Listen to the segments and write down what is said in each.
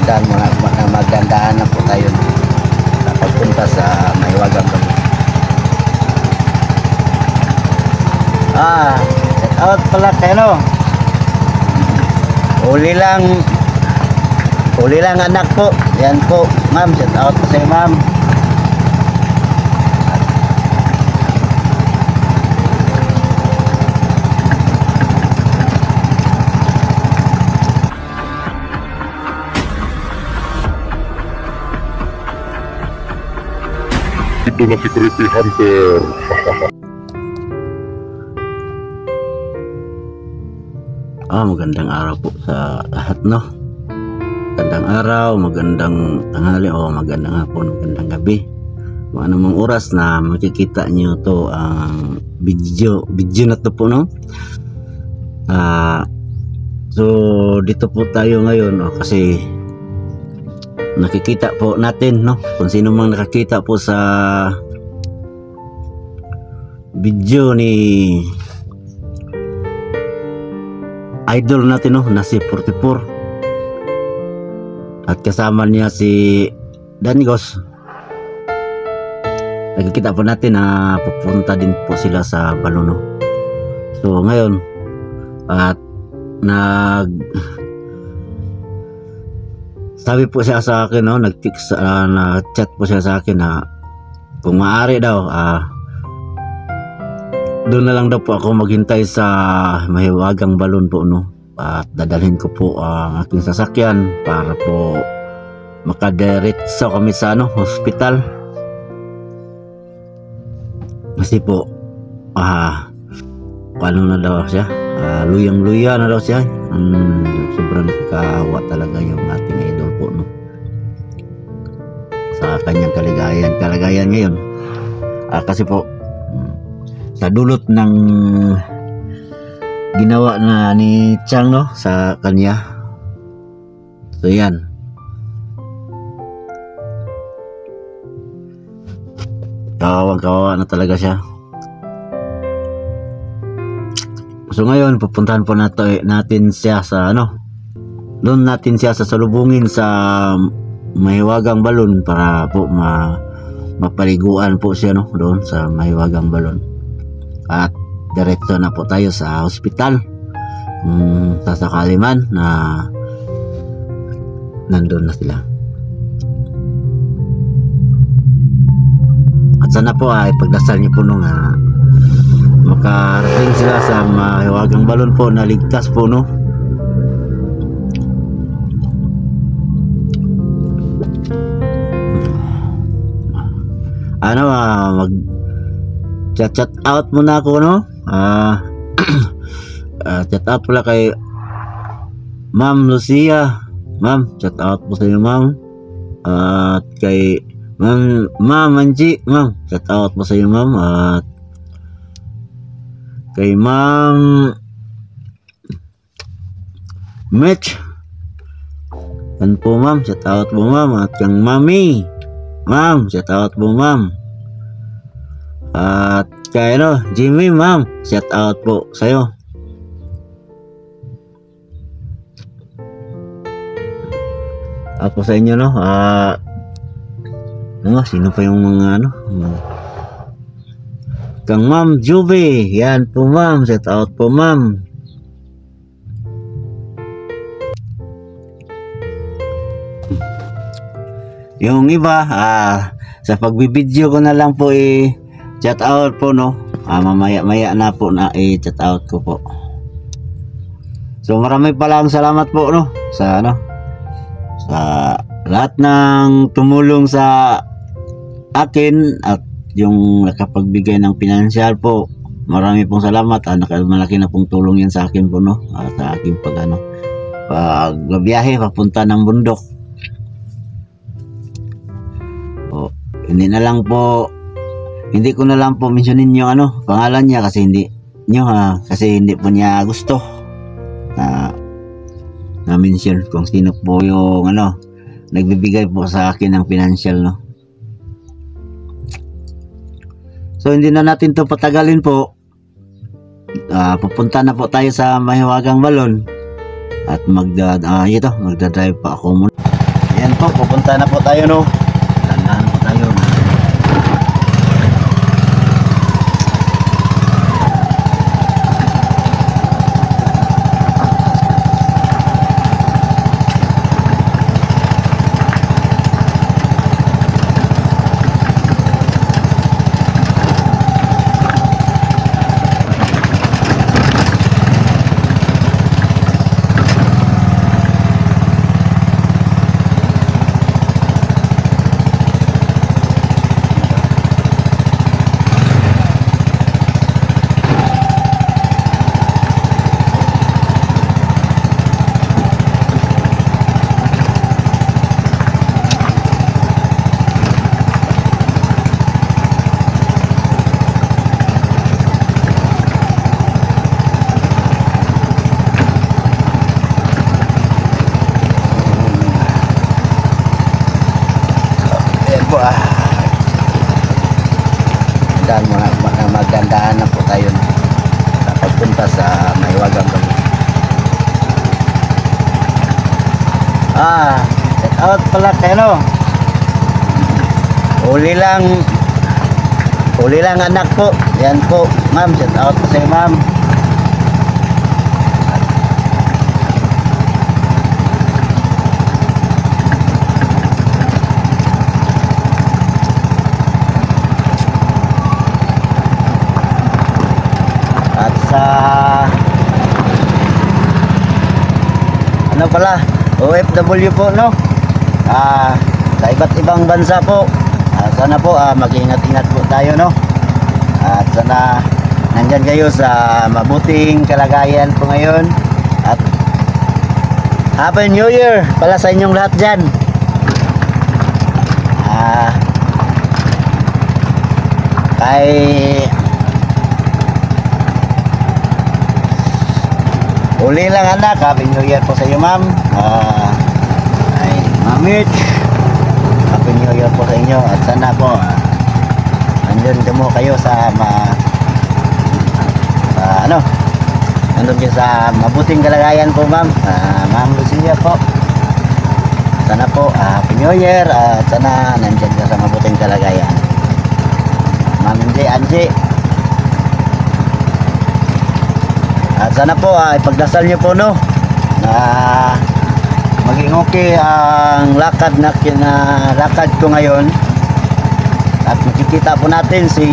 Dan magandaan na po tayo sa pagpunta sa Mahiwagang Balon. Shout out pala kayo, no? Uli lang anak po. Yan po, ma'am. Shout out po sa'yo, ma'am. Ito na si Creepy Hunter. Magandang araw po sa lahat, no? Magandang araw, magandang tanghali, o magandang hapon, magandang gabi. Kung anumang oras na makikita nyo to ang video na to po, no? So dito po tayo ngayon, no? Kasi nakikita po natin, no? Kung sino mang nakakita po sa video ni idol natin, no, na si 44 at kasama niya si Dangos. Nakikita po natin na pupunta din po sila sa balon, no? So ngayon at sabi po siya sa akin, no, nag-text, na-chat po siya sa akin na kung maaari daw, doon na lang daw po ako maghintay sa Mahiwagang Balon po, no? At dadalhin ko po ang aking sasakyan para po makadiretso kami sa hospital. Kasi po paano na daw siya, luyang-luya na daw siya. Sobrang kawa talaga yung ating idol po, no? Sa kanyang kalagayan ngayon. Kasi po sa dulot ng ginawa na ni Chang, no, sa kanya. So yan, kawawa na talaga siya. So ngayon pupuntahan po natin siya sa doon natin siya sasalubungin sa Mahiwagang Balon para po mapaliguan po siya, no, doon sa Mahiwagang Balon. At diretso na po tayo sa hospital kung sasakali man na nandun na sila. At sana po ay pagdasal niyo po, no, nga makarating sila sa Mahiwagang Balon po na ligtas po, no? Mag chat out muna ako, no? Chat out pala kay Ma'am Lucia. Ma'am, chat out po sa inyo, ma'am. At kay Ma'am Angie, ma'am, chat out po sa inyo, ma'am. At kay Ma'am Mitch, yan po, ma'am, chat out po, ma'am. At kang Mami, ma'am, chat out po, ma'am. At kay Jimmy, ma'am, shout out po sa'yo. Ako sa inyo, no? Sino pa yung mga kang Ma'am Juby, yan po, ma'am, shout out po, ma'am. Yung iba, sa pagbibideo ko na lang po chat out po, no? Mamaya na po na chat out ko po. So marami palang salamat po, no, sa sa lahat ng tumulong sa akin at yung nakapagbigay ng pinansyal po. Marami pong salamat. Malaki na pong tulong yan sa akin po, no? Sa aking pagbiyahe papunta ng bundok. Hindi ko na lang po mentionin yung pangalan niya kasi hindi po niya gusto na mention kung sino po yung nagbibigay po sa akin ng financial, no? So hindi na natin to patagalin po. Pupunta na po tayo sa Mahiwagang Balon. At magdadrive pa ako muna. Ayan po, pupunta na po tayo no. Tandaan po tayo. Magandaan na po tayo sa pagpunta sa Mahiwagang Balut. Set out pala kayo no. Uli lang anak po. Yan po ma'am, set out po sa'yo ma'am. Ano pala, OFW po no, sa iba't ibang bansa po. Sana po mag-ingat-ingat po tayo no, at sana nandyan kayo sa mabuting kalagayan po ngayon. At Happy New Year pala sa inyong lahat dyan. Uli lang anak, Happy New Year po sa iyo ma'am. Mamit, Happy New Year po sa inyo. At sana po nandun mo kayo sa nandun kayo sa mabuting kalagayan po ma'am. Ma'am Lucia po, sana po Happy New Year. At sana nandyan ka sa mabuting kalagayan. Ma'am Angie, at sana po ipagdasal niyo po no na maging okay ang lakad ko ngayon. At makikita po natin si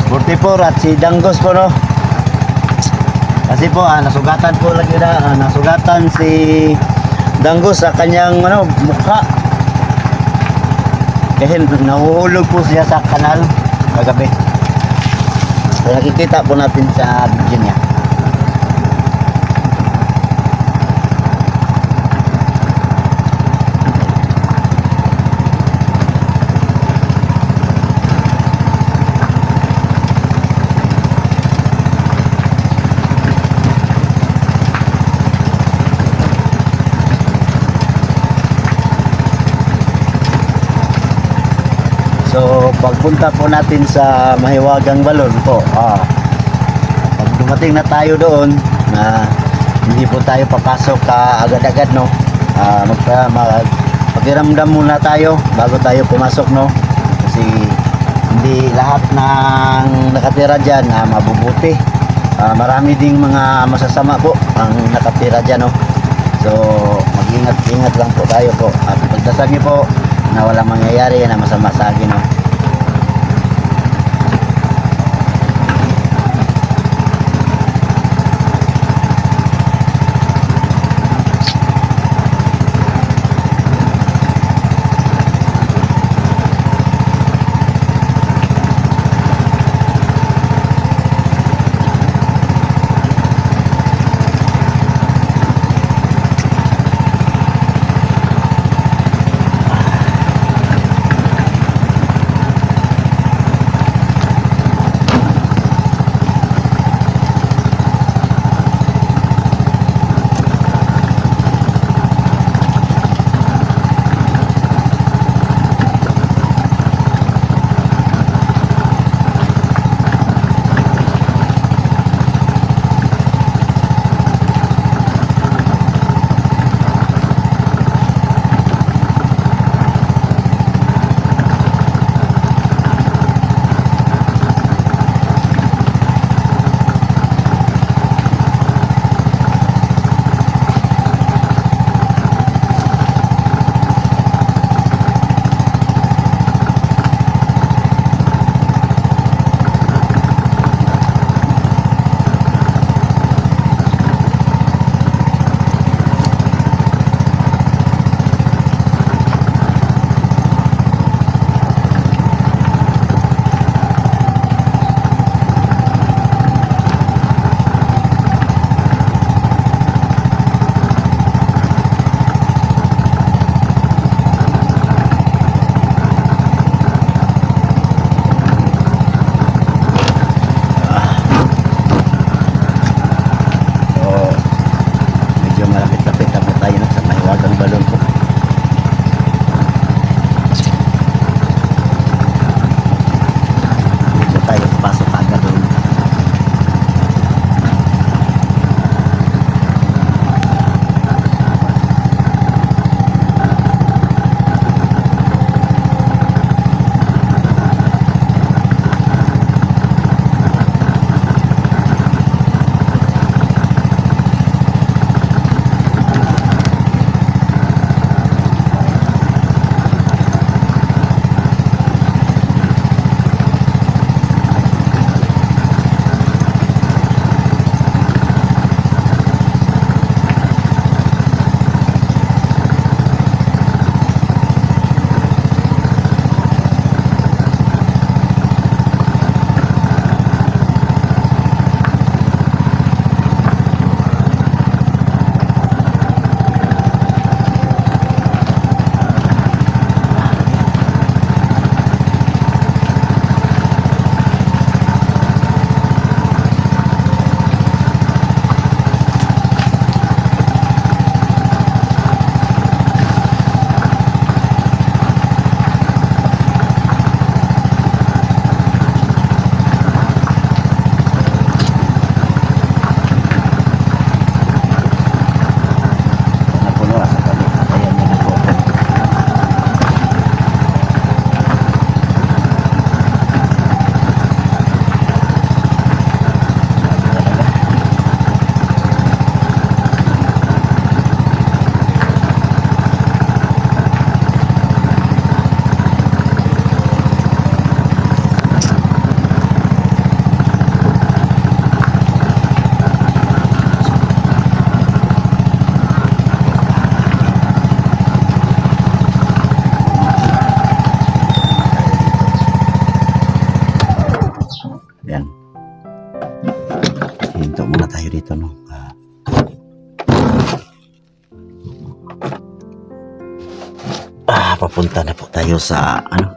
44 at si Danggos po no. Kasi po nasugatan po lagi nasugatan si Danggos sa kanyang mukha. Kasi nahuhulog po siya sa kanal kagabi. So, nakikita po natin sa video niya. So pagpunta po natin sa Mahiwagang Balut po, pag dumating na tayo doon na hindi po tayo papasok agad-agad no, magpakiramdam muna tayo bago tayo pumasok no, kasi hindi lahat ng nakatira dyan mabubuti. Marami ding mga masasama po ang nakatira dyan no. So mag-ingat lang po tayo po at pagdasal niyo po na walang mangyayari na masama sa akin no. tayo dito, no? Papunta na po tayo sa, ano,